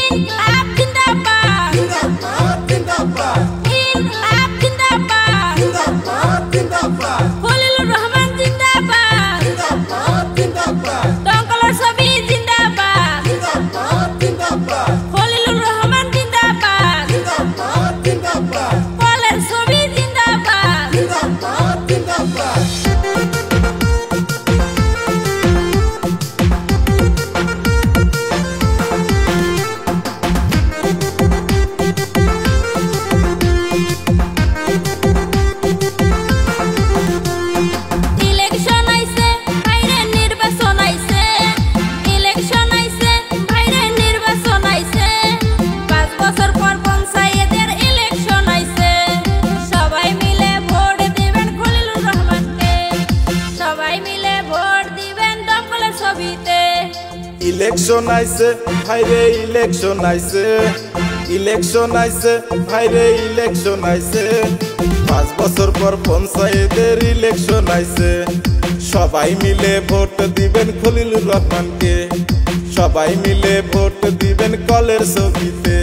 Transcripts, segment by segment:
ইনকিলাব জিন্দাবাদ জিন্দাবাদ জিন্দাবাদ ইনকিলাব জিন্দাবাদ জিন্দাবাদ জিন্দাবাদ খলিলুর রহমান জিন্দাবাদ জিন্দাবাদ জিন্দাবাদ দঙ্গলের ছবি জিন্দাবাদ জিন্দাবাদ জিন্দাবাদ খলিলুর রহমান জিন্দাবাদ জিন্দাবাদ জিন্দাবাদ কলের ছবি জিন্দাবাদ জিন্দাবাদ জিন্দাবাদ ইলেকশন আইছে ভাইরে নির্বাচন আইছে ইলেকশন আইছে ভাইরে নির্বাচন আইছে 5 বছর পর পঞ্চায়েতের ইলেকশন আইছে সবাই মিলে ভোট দিবেন খলিলুর রহমানকে সবাই মিলে ভোট দিবেন দঙ্গলের ছবিতে ইলেকশন আইছে ভাইরে ইলেকশন আইছে ইলেকশন আইছে ভাইরে ইলেকশন আইছে 5 বছর পর পঞ্চায়েতের ইলেকশন আইছে সবাই মিলে ভোট দিবেন খলিলুর রহমানকে সবাই মিলে ভোট দিবেন কলের ছবিতে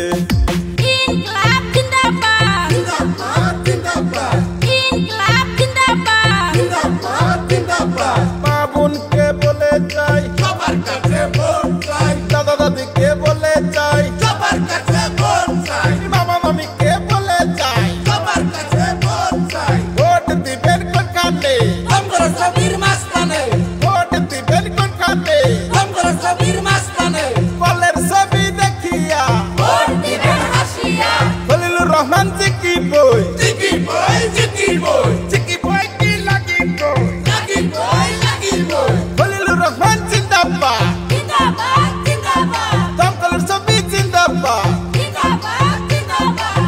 ইনকিলাব জিন্দাবাদ জিন্দাবাদ জিন্দাবাদ ইনকিলাব জিন্দাবাদ জিন্দাবাদ জিন্দাবাদ মা বোনকে বলে যাই সবার কাছে ভোট চাই দাদা দাদিকে বলে যাই সবার কাছে ভোট চাই মামা মামিকে বলে যাই সবার কাছে ভোট চাই ভোট দিবেন কোনখানে দঙ্গলের ছবির মাঝখানে ভোট দিবেন কোনখানে দঙ্গলের ছবির মাঝখানে কলের ছবি দেখিয়া ভোট দিবেন হাসিয়া খলিলুর রহমান জিকি বই জিকি বই জিকি বই জিকি বই কি লাগিব লাগি বই লাগি বই খলিলুর রহমান জিন্দাবাদ জিন্দাবাদ জিন্দাবাদ দমকলের ছবি জিন্দাবাদ জিন্দাবাদ জিন্দাবাদ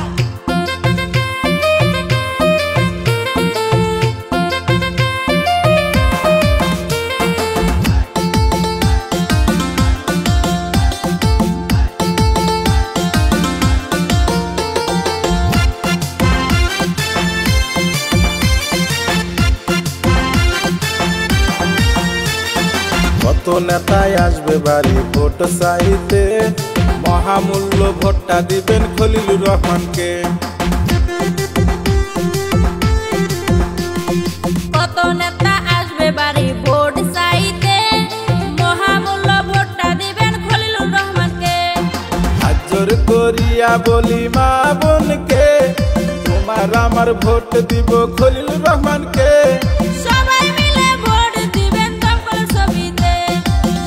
কত নেতায় আসবে বাড়ি ভোট চাইতে মহামূল্য ভোটটা দিবেন খলিলুর রহমানকে কত নেতা আসবে বাড়ি ভোট চাইতে মহামূল্য ভোটটা দিবেন খলিলুর রহমানকে হাজর করিয়া বলি মা বোনকে তোমার আমার ভোট দিব খলিলুর রহমানকে সবাই মিলে ভোট দিবেন দঙ্গলের ছবিতে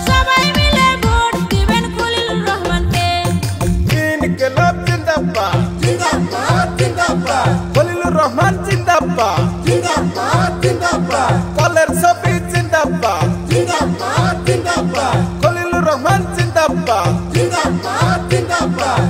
সবাই মিলে ভোট দিবেন খলিলুর রহমানকে ইনকিলাব জিন্দাবাদ জিন্দাবাদ জিন্দাবাদ খলিলুর রহমান জিন্দাবাদ জিন্দাবাদ জিন্দাবাদ কলের ছবি জিন্দাবাদ জিন্দাবাদ জিন্দাবাদ খলিলুর রহমান জিন্দাবাদ জিন্দাবাদ জিন্দাবাদ